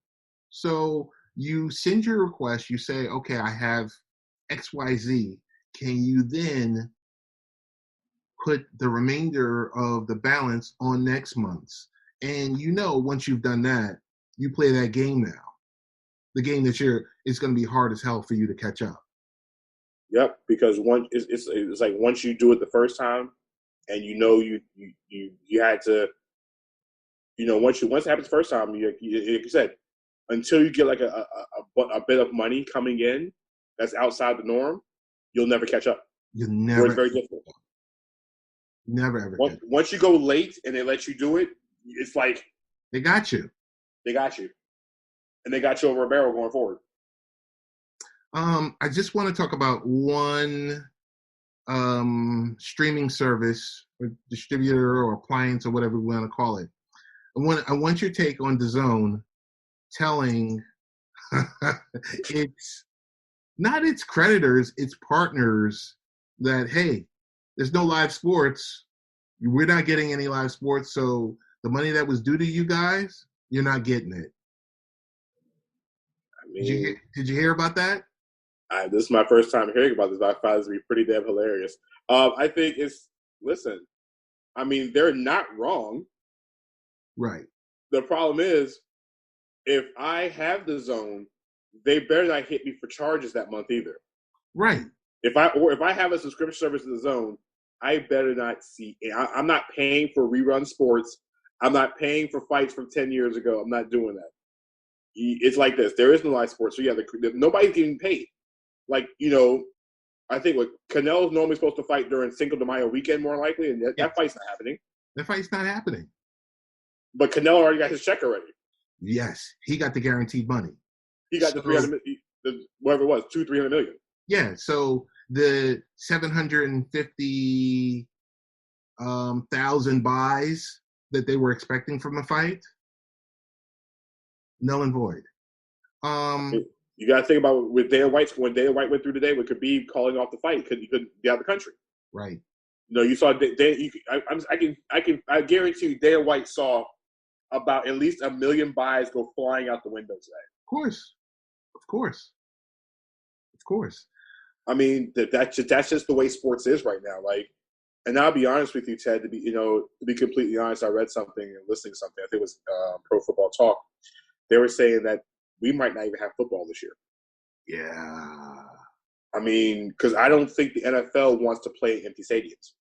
So you send your request. You say, okay, I have XYZ. Can you then put the remainder of the balance on next month's? And once you've done that, you play that game now. The game that it's going to be hard as hell for you to catch up. Yep, because it's like once you do it the first time, and you had to, once it happens the first time, like you said, until you get like a bit of money coming in that's outside the norm, you'll never catch up. You'll never. Or it's very difficult. Never ever. Once you go late and they let you do it, it's like they got you. They got you, and they got you over a barrel going forward. I just want to talk about one streaming service or distributor or appliance or whatever we want to call it. I want your take on DAZN telling it's not its creditors, its partners that, hey, there's no live sports. We're not getting any live sports, so the money that was due to you guys, you're not getting it. I mean, did you hear about that? This is my first time hearing about this, but I find this to be pretty damn hilarious. I think listen, I mean, they're not wrong. Right. The problem is, if I have DAZN, they better not hit me for charges that month either. Right. If I have a subscription service to DAZN, I better not see. I'm not paying for rerun sports. I'm not paying for fights from 10 years ago. I'm not doing that. It's like this. There is no live sports, so yeah, nobody's getting paid. Like, I think Canelo's normally supposed to fight during Cinco de Mayo weekend, more likely, and that fight's not happening. That fight's not happening. But Canelo already got his check already. Yes, he got the guaranteed money. He got the 300, whatever it was, 300 million. Yeah, so the 750,000 buys that they were expecting from the fight, null and void. You got to think about with Dana White. When Dana White went through today, with Khabib calling off the fight because he couldn't get out of the country. Right. You saw. I guarantee you, Dana White saw about at least 1 million buys go flying out the window today. Of course. I mean, that's just the way sports is right now. Like, and I'll be honest with you, Ted. To be completely honest, I read something and listening to something. I think it was Pro Football Talk. They were saying that we might not even have football this year. Yeah. I mean, because I don't think the NFL wants to play in empty stadiums.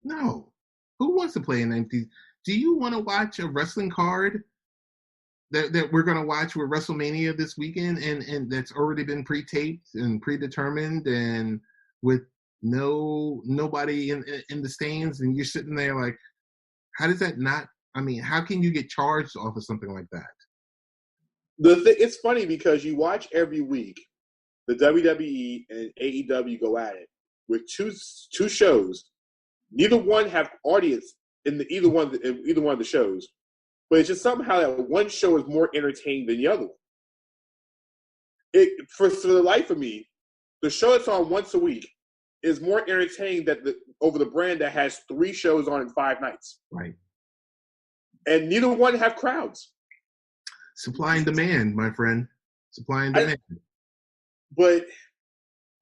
No. Who wants to play in empty? Do you want to watch a wrestling card that we're going to watch with Wrestlemania this weekend and that's already been pre-taped and predetermined and with nobody in the stands, and you're sitting there like, how does that not? I mean, how can you get charged off of something like that? It's funny because you watch every week the WWE and AEW go at it with two shows. Neither one have audience in either one of the shows, but it's just somehow that one show is more entertaining than the other one. For the life of me, the show that's on once a week is more entertaining over the brand that has 3 shows on in 5 nights. Right. And neither one have crowds. Supply and demand, my friend. Supply and demand. But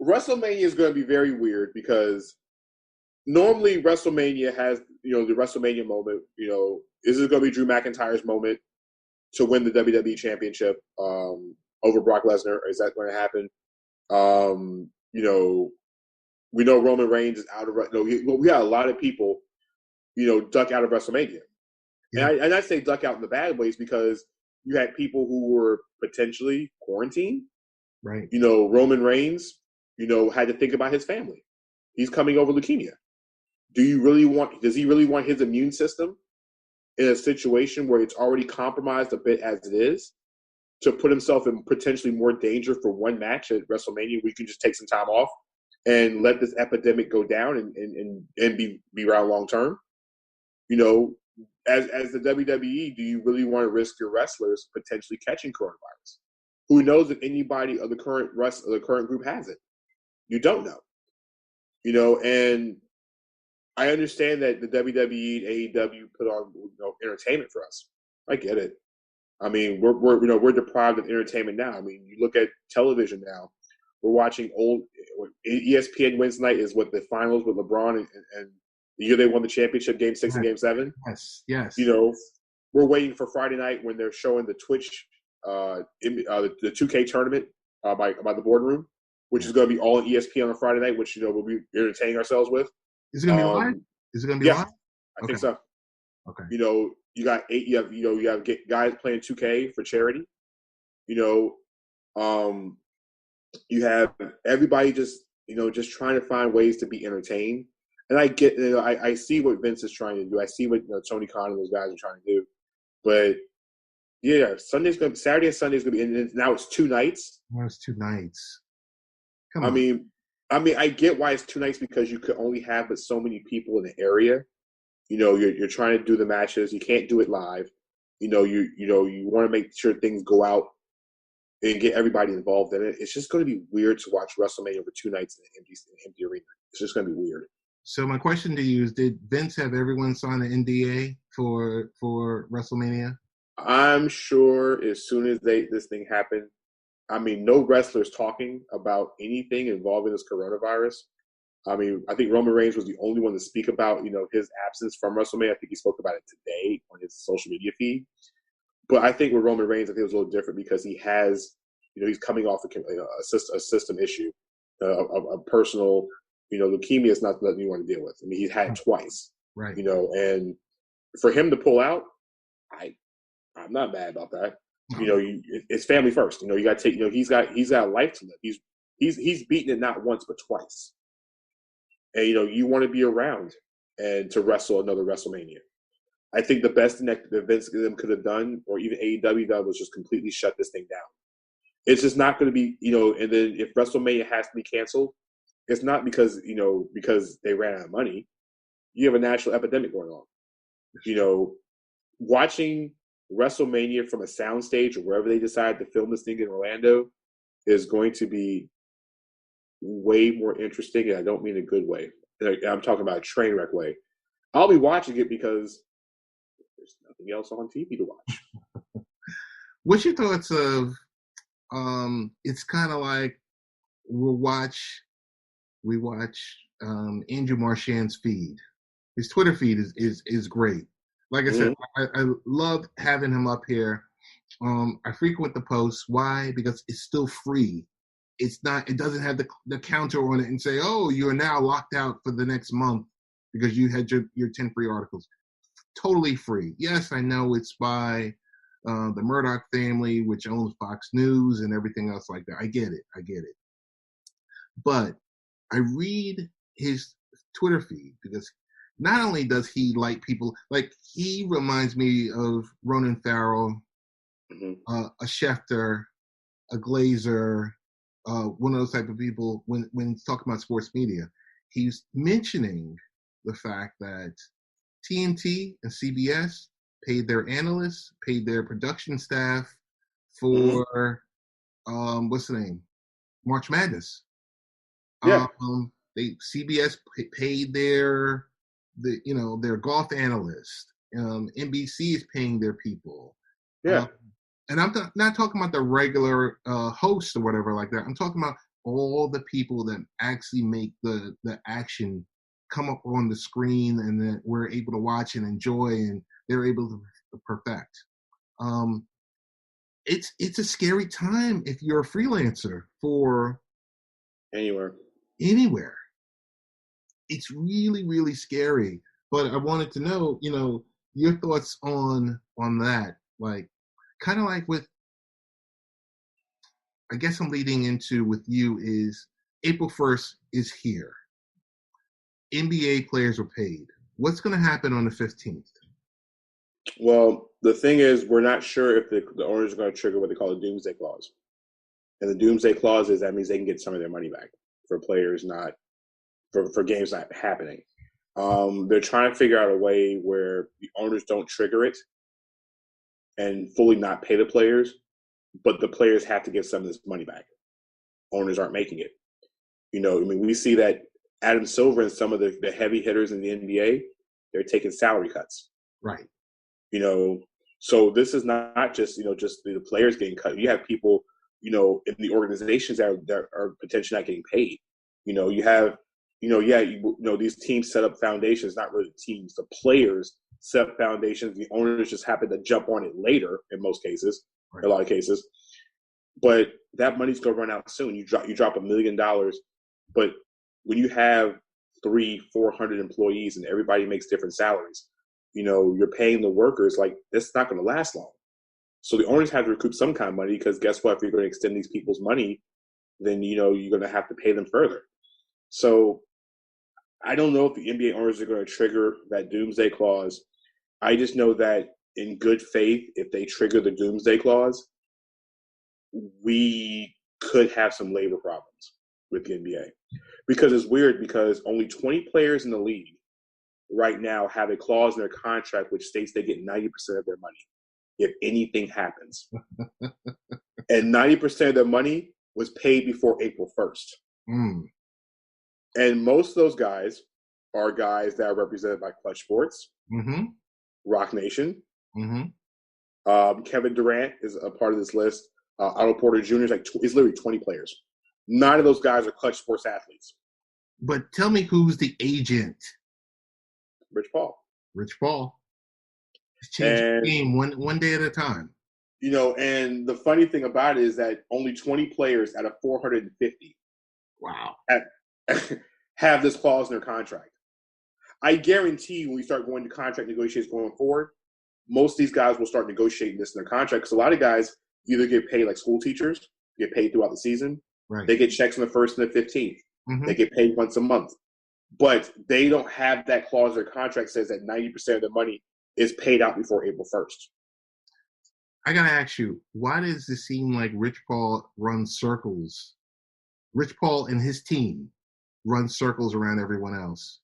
WrestleMania is going to be very weird because normally WrestleMania has, the WrestleMania moment, is it going to be Drew McIntyre's moment to win the WWE Championship over Brock Lesnar? Is that going to happen? We know Roman Reigns is out of we got a lot of people, duck out of WrestleMania. Yeah. And I say duck out in the bad ways because you had people who were potentially quarantined. Right. Roman Reigns, had to think about his family. He's coming over leukemia. Does he really want his immune system in a situation where it's already compromised a bit as it is to put himself in potentially more danger for one match at WrestleMania? We can just take some time off and let this epidemic go down and be around long term. As the WWE, do you really want to risk your wrestlers potentially catching coronavirus? Who knows if anybody of the current group has it? You don't know. And I understand that the WWE and AEW put on entertainment for us. I get it. I mean, we're deprived of entertainment now. I mean, you look at television now. We're watching old ESPN Wednesday night is what the finals with LeBron and the year they won the championship, Game 6 and Game 7. Yes. You know, we're waiting for Friday night when they're showing the Twitch, the 2K tournament by the boardroom, which is going to be all on ESPN on Friday night, which we'll be entertaining ourselves with. Is it going to be live? Is it going to be live? I think so. Okay. You got you have guys playing 2K for charity. You have everybody just trying to find ways to be entertained. And I get, I see what Vince is trying to do. I see what Tony Khan and those guys are trying to do. But yeah, Saturday and Sunday is going to be, and now it's 2 nights. Now it's 2 nights. Come on. I mean, I get why it's 2 nights because you could only have but so many people in the area. You're trying to do the matches. You can't do it live. You want to make sure things go out and get everybody involved in it. It's just going to be weird to watch WrestleMania over 2 nights in an empty arena. It's just going to be weird. So my question to you is, did Vince have everyone sign an NDA for WrestleMania? I'm sure as soon as this thing happened, I mean, no wrestlers talking about anything involving this coronavirus. I mean, I think Roman Reigns was the only one to speak about, his absence from WrestleMania. I think he spoke about it today on his social media feed. But I think with Roman Reigns, I think it was a little different because he has, he's coming off a system issue, a personal, leukemia is not nothing you want to deal with. I mean, he's had it twice, right? And for him to pull out, I'm not mad about that. It's family first. You got to take. He's got a life to live. He's beaten it not once but twice. And you want to be around and to wrestle another WrestleMania. I think the best thing that Vince could have done, or even AEW done, was just completely shut this thing down. It's just not going to be, And then if WrestleMania has to be canceled, it's not because they ran out of money. You have a national epidemic going on. Watching WrestleMania from a soundstage or wherever they decide to film this thing in Orlando is going to be way more interesting, and I don't mean a good way. I'm talking about a train wreck way. I'll be watching it because there's nothing else on TV to watch. What's your thoughts of? It's kind of like we watch Andrew Marchand's feed. His Twitter feed is great. Like I said, I love having him up here. I frequent the posts. Why? Because it's still free. It's not. It doesn't have the counter on it and say, "Oh, you are now locked out for the next month because you had your 10 free articles." Totally free. Yes, I know it's by the Murdoch family, which owns Fox News and everything else like that. I get it. But I read his Twitter feed because not only does he like people, like he reminds me of Ronan Farrell, a Schefter, a Glazer, one of those type of people. When he's talking about sports media, he's mentioning the fact that TNT and CBS paid their analysts, paid their production staff for what's the name? March Madness. Yeah. CBS paid their golf analyst. NBC is paying their people. Yeah. And I'm not talking about the regular hosts or whatever like that. I'm talking about all the people that actually make the action come up on the screen and that we're able to watch and enjoy and they're able to perfect. It's a scary time if you're a freelancer for anywhere. It's really, really scary. But I wanted to know, your thoughts on that. Like, kind of like with, I guess I'm leading into with you is April 1st is here. NBA players were paid. What's going to happen on the 15th? Well, the thing is, we're not sure if the owners are going to trigger what they call a doomsday clause. And the doomsday clause is that means they can get some of their money back for players not for games not happening. They're trying to figure out a way where the owners don't trigger it and fully not pay the players, but the players have to get some of this money back. Owners aren't making it. We see that Adam Silver and some of the heavy hitters in the NBA, they're taking salary cuts. Right. So this is not just just the players getting cut. You have people in the organizations that are potentially not getting paid. You have these teams set up foundations, not really teams. The players set up foundations. The owners just happen to jump on it later in most cases, Right. a lot of cases. But that money's going to run out soon. You drop $1 million, but when you have 300-400 employees and everybody makes different salaries, you're paying the workers, like, that's not going to last long. So the owners have to recoup some kind of money, because guess what? If you're going to extend these people's money, then you're going to have to pay them further. So I don't know if the NBA owners are going to trigger that doomsday clause. I just know that in good faith, if they trigger the doomsday clause, we could have some labor problems with the NBA. Because it's weird, because only 20 players in the league right now have a clause in their contract which states they get 90% of their money if anything happens. And 90% of their money was paid before April 1st. Mm. And most of those guys are guys that are represented by Clutch Sports, Mm-hmm. Rock Nation. Mm-hmm. Kevin Durant is a part of this list. Otto Porter Jr. is literally 20 players. None of those guys are Clutch Sports athletes. But tell me, who's the agent? Rich Paul. Rich Paul. Change the game one day at a time. And the funny thing about it is that only 20 players out of 450 Wow. have this clause in their contract. I guarantee when we start going to contract negotiations going forward, most of these guys will start negotiating this in their contract, because a lot of guys either get paid like school teachers, get paid throughout the season. Right. They get checks on the 1st and the 15th. Mm-hmm. They get paid once a month. But they don't have that clause in their contract says that 90% of the money is paid out before April 1st. I got to ask you, why does it seem like Rich Paul runs circles? Rich Paul and his team run circles around everyone else.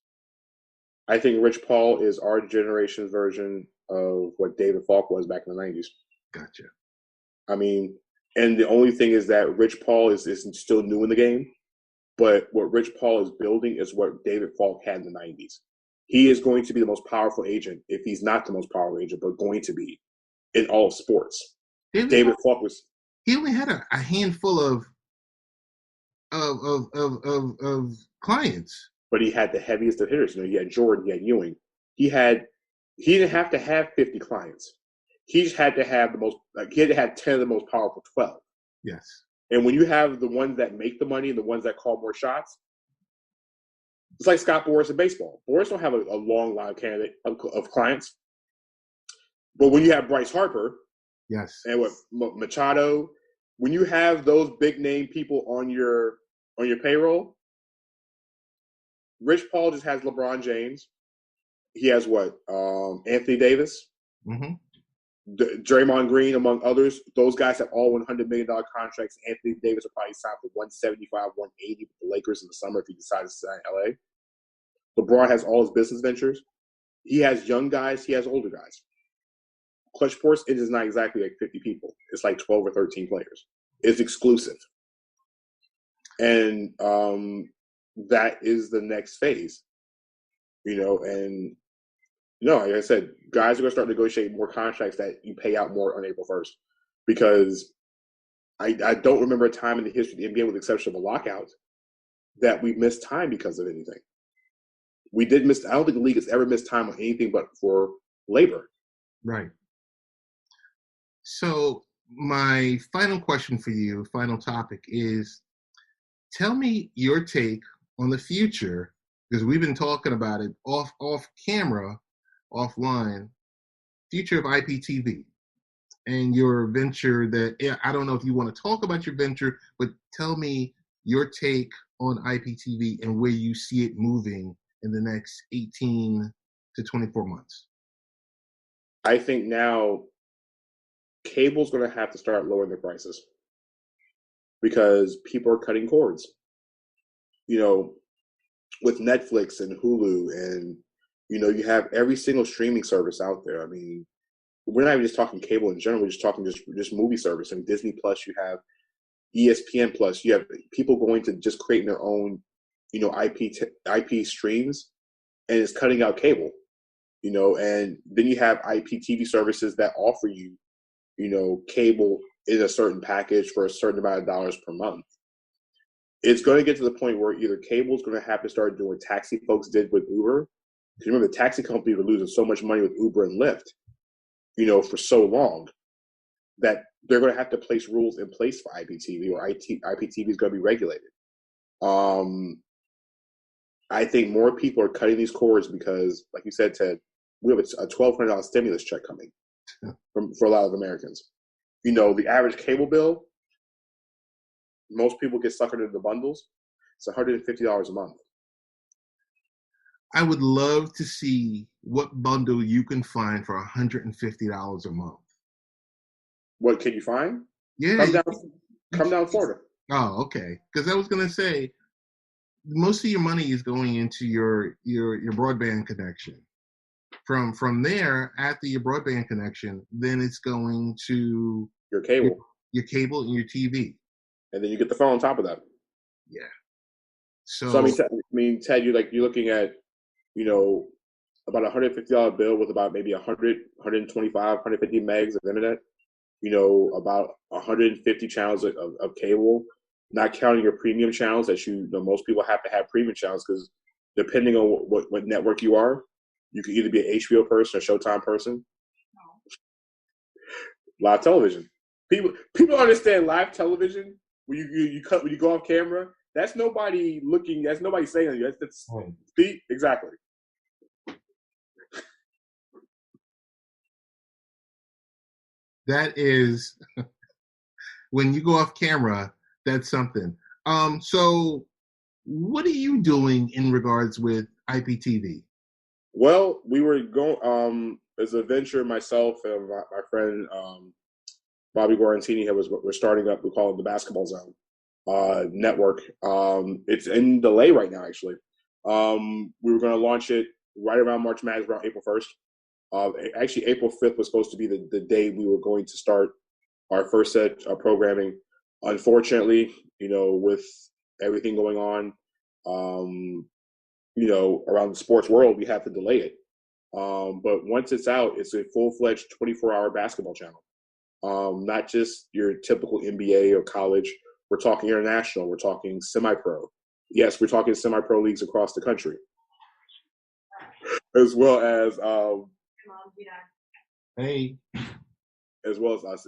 I think Rich Paul is our generation's version of what David Falk was back in the 90s. Gotcha. I mean, and the only thing is that Rich Paul is still new in the game, but what Rich Paul is building is what David Falk had in the 90s. He is going to be the most powerful agent, if he's not the most powerful agent, but going to be in all of sports. David Falk was. He only had a handful of clients. But he had the heaviest of hitters. He had Jordan, he had Ewing. He didn't have to have 50 clients. He just had to have he had to have 10 of the most powerful 12. Yes. And when you have the ones that make the money and the ones that call more shots, it's like Scott Boras in baseball. Boras don't have a long line of clients. But when you have Bryce Harper, yes, and with Machado, when you have those big name people on your payroll, Rich Paul just has LeBron James. He has Anthony Davis, mm-hmm. Draymond Green, among others. Those guys have all $100 million contracts. Anthony Davis will probably sign for $175, $180 with the Lakers in the summer if he decides to sign LA. LeBron has all his business ventures. He has young guys. He has older guys. Clutch Sports, it is not exactly like 50 people. It's like 12 or 13 players. It's exclusive. And that is the next phase. Like I said, guys are going to start negotiating more contracts that you pay out more on April 1st. Because I don't remember a time in the history of the NBA, with the exception of a lockout, that we missed time because of anything. I don't think the league has ever missed time on anything but for labor. Right. So my final question for you, final topic is, tell me your take on the future, because we've been talking about it off camera, offline, future of IPTV and your venture that, I don't know if you want to talk about your venture, but tell me your take on IPTV and where you see it moving in the next 18 to 24 months. I think now cable's going to have to start lowering their prices because people are cutting cords. With Netflix and Hulu and, you have every single streaming service out there. I mean, we're not even just talking cable in general. We're just talking just movie service. I mean, Disney Plus, you have ESPN Plus. You have people going to just creating their own, IP streams, and it's cutting out cable. and then you have IPTV services that offer you, cable in a certain package for a certain amount of dollars per month. It's going to get to the point where either cable is going to have to start doing what taxi folks did with Uber. Because remember, the taxi companies were losing so much money with Uber and Lyft, for so long that they're going to have to place rules in place for IPTV, or IPTV is going to be regulated. I think more people are cutting these cords because, like you said, Ted, we have a $1,200 stimulus check coming for a lot of Americans. The average cable bill, most people get suckered into the bundles. It's $150 a month. I would love to see what bundle you can find for $150 a month. What can you find? Yeah. Come down Florida. Oh, okay. Because I was going to say, most of your money is going into your broadband connection. From there, after your broadband connection, then it's going to your cable, your cable and your TV, and then you get the phone on top of that. Yeah. So I mean, Ted, you're looking at about $150 bill with about maybe 100, 125, 150 megs of internet. About 150 channels of cable, not counting your premium channels that most people have to have premium channels because depending on what network you are, you can either be an HBO person or Showtime person. Live television. People understand live television when you go off camera. That's nobody looking. That's nobody saying to you. That's see exactly. That is when you go off camera. That's something. So what are you doing in regards with IPTV? Well, we were going as a venture. Myself and my friend Bobby Guarantini we're starting up. We call it the Basketball Zone network. It's in delay right now. Actually, we were going to launch it right around March Madness, around April 1st. Actually, April 5th was supposed to be the day we were going to start our first set of programming. Unfortunately, with everything going on, around the sports world, we have to delay it. But once it's out, it's a full-fledged 24-hour basketball channel. Not just your typical NBA or college. We're talking international. We're talking semi-pro. Yes, we're talking semi-pro leagues across the country. As well as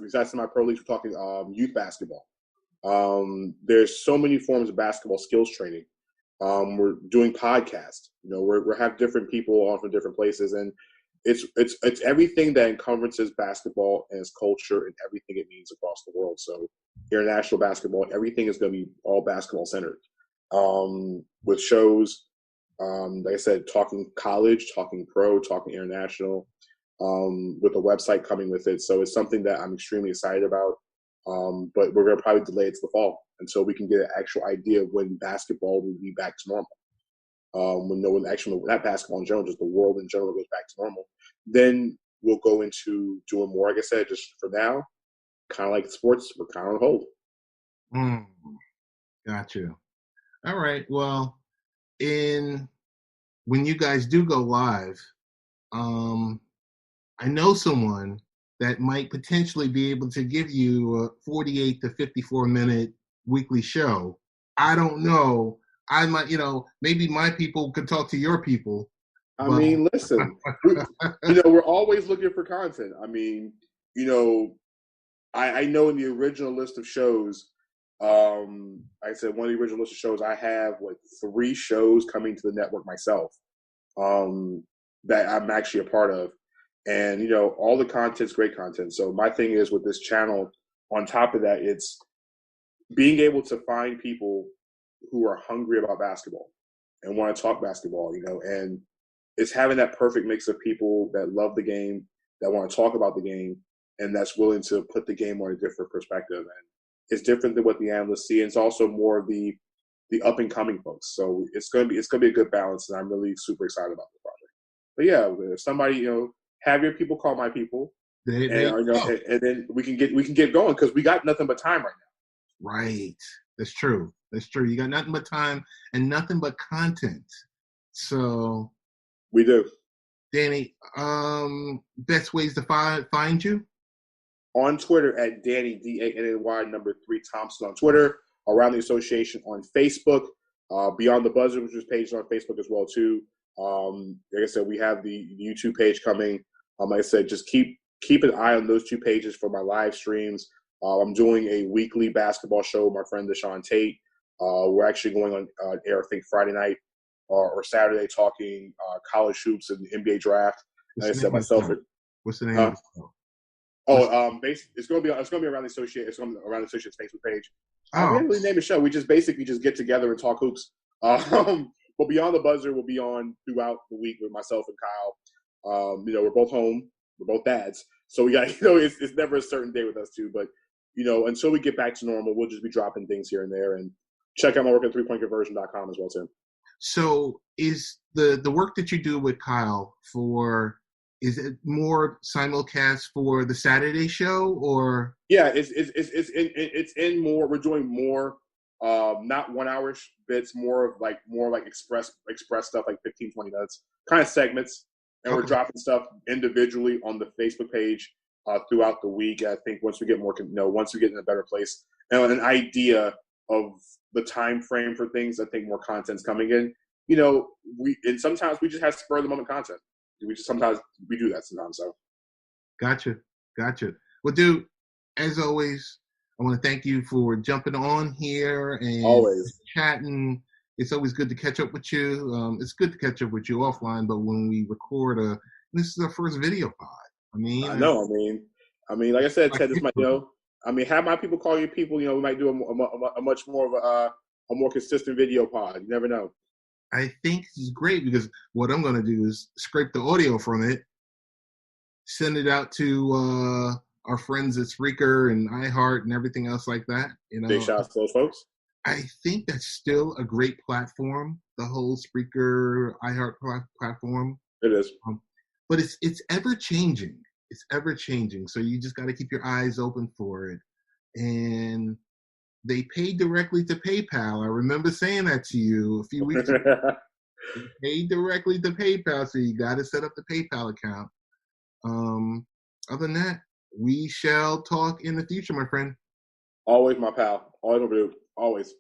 besides semi-pro leagues, we're talking youth basketball. There's so many forms of basketball skills training. We're doing podcasts. We have different people on from different places, and it's everything that encompasses basketball and its culture and everything it means across the world. So international basketball, everything is going to be all basketball centered. With shows, like I said, talking college, talking pro, talking international, with a website coming with it. So it's something that I'm extremely excited about. But we're going to probably delay it to the fall until we can get an actual idea of when basketball will be back to normal. When actually not basketball in general, just the world in general goes back to normal, then we'll go into doing more. Like I said, just for now, kind of like sports, we're kind of on hold. Gotcha. All right. Well, when you guys do go live, I know someone that might potentially be able to give you a 48 to 54-minute weekly show. I don't know. I might, maybe my people could talk to your people. I mean, listen, we're always looking for content. I mean, I know in the original list of shows, I said one of the original list of shows, I have 3 shows coming to the network myself that I'm actually a part of. And, all the content's great content. So my thing is with this channel, on top of that, it's being able to find people who are hungry about basketball and want to talk basketball, and it's having that perfect mix of people that love the game, that want to talk about the game, and that's willing to put the game on a different perspective. And it's different than what the analysts see. And it's also more of the up and coming folks. So it's going to be a good balance. And I'm really super excited about the project. But yeah, if somebody, have your people call my people, and then we can get going because we got nothing but time right now. Right. That's true. You got nothing but time and nothing but content. So we do. Danny, best ways to find you? On Twitter at Danny DANNY Thompson on Twitter. Around the Association on Facebook. Beyond the Buzzer, which is page on Facebook as well too. Like I said, we have the YouTube page coming. Like I said, just keep an eye on those 2 pages for my live streams. I'm doing a weekly basketball show with my friend Deshaun Tate. We're actually going on air, I think, Friday night or Saturday, talking college hoops and the NBA draft. Like I said, myself. What's the name of the show? It's gonna be around the Associate. It's gonna be around the Associate's Facebook page. We didn't really name a show. We just basically get together and talk hoops. But Beyond the Buzzer will be on throughout the week with myself and Kyle. We're both home. We're both dads, so we got it's never a certain day with us two. But until we get back to normal, we'll just be dropping things here and there. And check out my work at 3pointconversion.com as well too. So is the work that you do with Kyle is it more simulcast for the Saturday show or? Yeah, it's in more. We're doing more, not 1 hour bits, more like express stuff, like 15, 20 minutes, kind of segments. And We're dropping stuff individually on the Facebook page throughout the week. I think once we get once we get in a better place and an idea of the time frame for things, I think more content's coming in. And sometimes we just have spur of the moment content. Sometimes we do that sometimes. So, gotcha. Well, dude, as always, I want to thank you for jumping on here and always chatting. It's always good to catch up with you. It's good to catch up with you offline, but when we record this is our first video pod. I know. Like I said, Ted, this might have my people call you people. We might do a much more of a more consistent video pod. You never know. I think it's great because what I'm going to do is scrape the audio from it, send it out to our friends at Spreaker and iHeart and everything else like that. Big shots to those folks. I think that's still a great platform, the whole Spreaker, iHeart platform. It is. But it's ever changing. It's ever changing. So you just got to keep your eyes open for it. And they pay directly to PayPal. I remember saying that to you a few weeks ago. They pay directly to PayPal, so you got to set up the PayPal account. Other than that, we shall talk in the future, my friend. Always, my pal. Always, Always.